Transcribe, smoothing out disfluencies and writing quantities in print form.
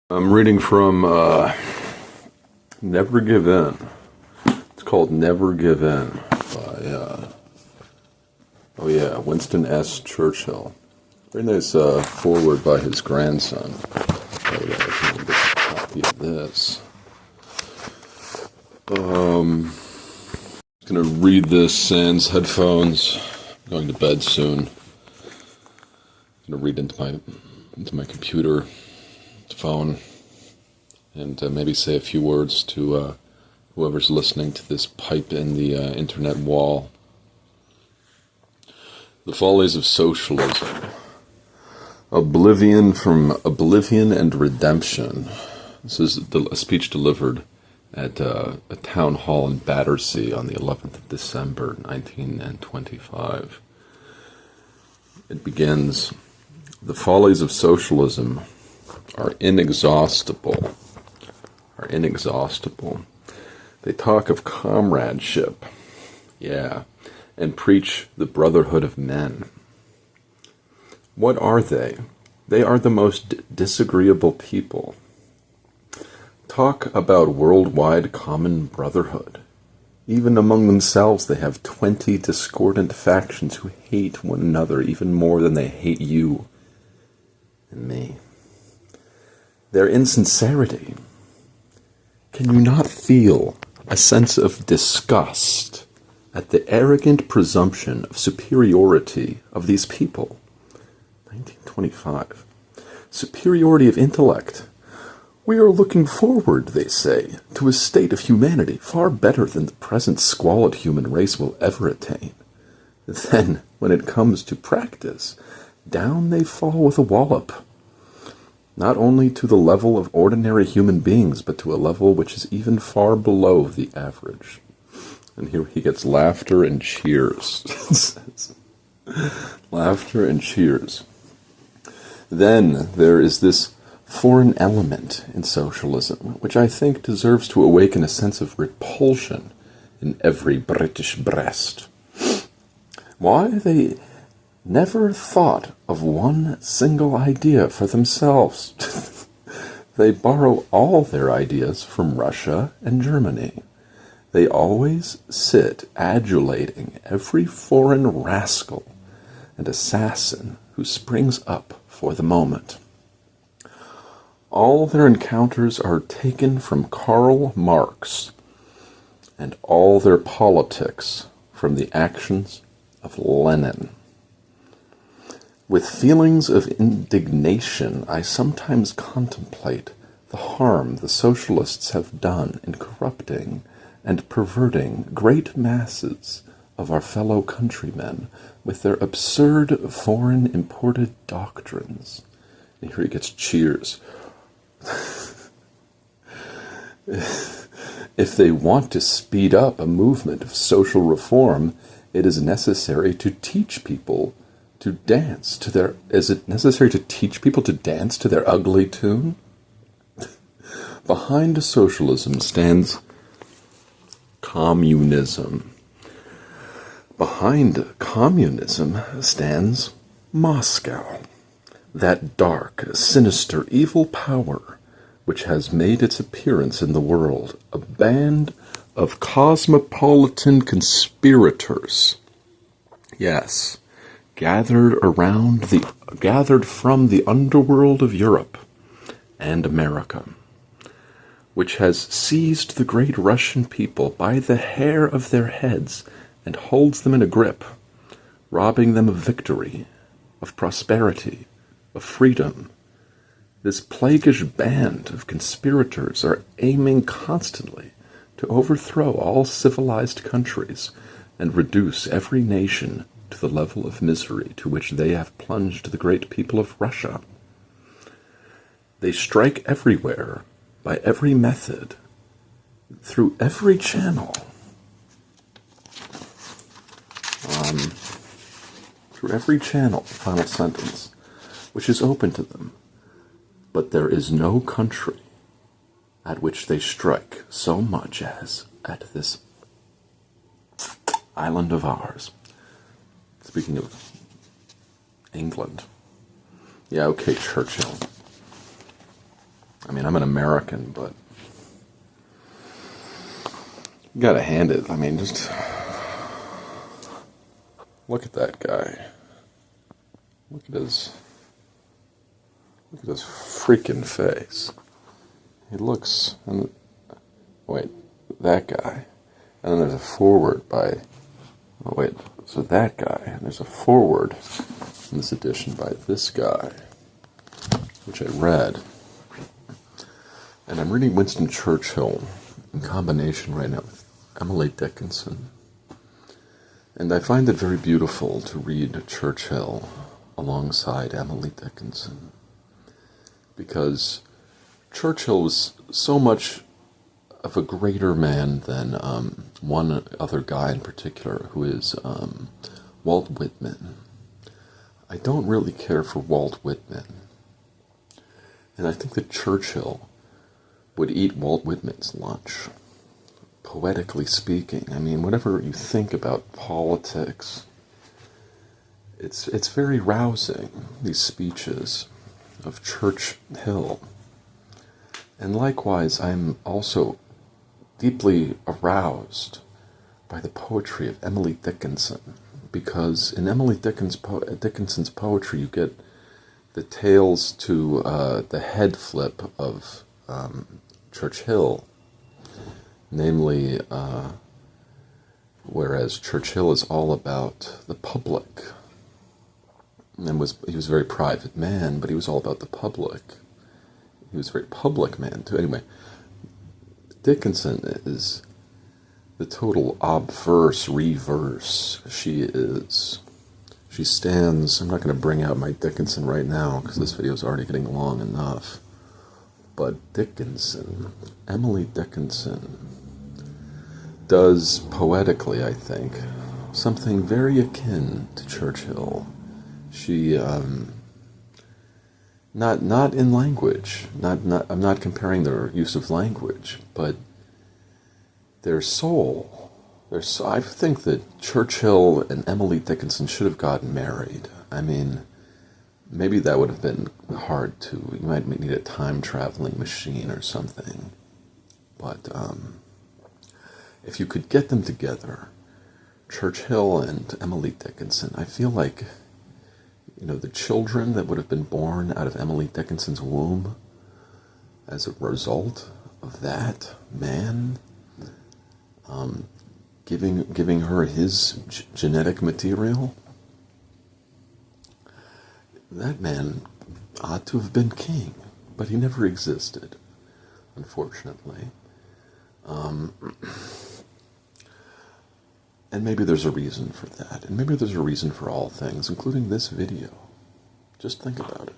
I'm reading from Never Give In. It's called Never Give In by, Winston S. Churchill. Very nice foreword by his grandson. By the way, I can get a copy of this. I'm going to read this sans headphones. I'm going to bed soon. I'm going to read into my computer, phone, and maybe say a few words to whoever's listening to this pipe in the internet wall. The Follies of Socialism. Oblivion from Oblivion and Redemption. This is a speech delivered at a town hall in Battersea on the 11th of December, 1925. It begins, "The follies of socialism are inexhaustible. They talk of comradeship, and preach the brotherhood of men. What are they? They are the most disagreeable people. Talk about worldwide common brotherhood. Even among themselves they have 20 discordant factions who hate one another even more than they hate you and me. Their insincerity. Can you not feel a sense of disgust at the arrogant presumption of superiority of these people?" 1925. Superiority of intellect. "We are looking forward," they say, "to a state of humanity far better than the present squalid human race will ever attain." Then, when it comes to practice, down they fall with a wallop. Not only to the level of ordinary human beings, but to a level which is even far below the average. And here he gets laughter and cheers. Laughter and cheers. Then there is this foreign element in socialism, which I think deserves to awaken a sense of repulsion in every British breast. Why they never thought of one single idea for themselves. They borrow all their ideas from Russia and Germany. They always sit adulating every foreign rascal and assassin who springs up for the moment. All their encounters are taken from Karl Marx, and all their politics from the actions of Lenin. With feelings of indignation, I sometimes contemplate the harm the socialists have done in corrupting and perverting great masses of our fellow countrymen with their absurd foreign imported doctrines. And here he gets cheers. If they want to speed up a movement of social reform, it is necessary to teach people to dance to their... Is it necessary to teach people to dance to their ugly tune? Behind socialism stands communism. Behind communism stands Moscow, that dark, sinister, evil power which has made its appearance in the world, a band of cosmopolitan conspirators. Yes, gathered from the underworld of Europe and America, which has seized the great Russian people by the hair of their heads and holds them in a grip, robbing them of victory, of prosperity, of freedom. This plaguish band of conspirators are aiming constantly to overthrow all civilized countries and reduce every nation to the level of misery to which they have plunged the great people of Russia. They strike everywhere, by every method, through every channel. Final sentence, which is open to them. But there is no country at which they strike so much as at this island of ours. Speaking of England. Yeah, okay, Churchill. I mean, I'm an American, but you gotta hand it. I mean, just look at that guy. Look at his freaking face. He looks, and wait, that guy. And then there's a foreword by, oh wait, so that guy, and there's a foreword in this edition by this guy, which I read. And I'm reading Winston Churchill in combination right now with Emily Dickinson. And I find it very beautiful to read Churchill alongside Emily Dickinson, because Churchill was so much of a greater man than one other guy in particular, who is Walt Whitman. I don't really care for Walt Whitman. And I think that Churchill would eat Walt Whitman's lunch, poetically speaking. I mean, whatever you think about politics, it's very rousing, these speeches of Churchill. And likewise, I'm also deeply aroused by the poetry of Emily Dickinson, because in Emily Dickinson's poetry you get the tails to the head flip of Churchill, namely, whereas Churchill is all about the public, and he was a very private man, but he was all about the public. He was a very public man too. Anyway, Dickinson is the total obverse, reverse. She stands, I'm not going to bring out my Dickinson right now because this video is already getting long enough. But Dickinson, Emily Dickinson, does poetically, I think, something very akin to Churchill. She, not in language, I'm not comparing their use of language, but their soul. I think that Churchill and Emily Dickinson should have gotten married. I mean, maybe that would have been hard to, you might need a time-traveling machine or something. But if you could get them together, Churchill and Emily Dickinson, I feel like, the children that would have been born out of Emily Dickinson's womb as a result of that man giving her his genetic material, that man ought to have been king, but he never existed, unfortunately. And maybe there's a reason for that, and maybe there's a reason for all things, including this video. Just think about it.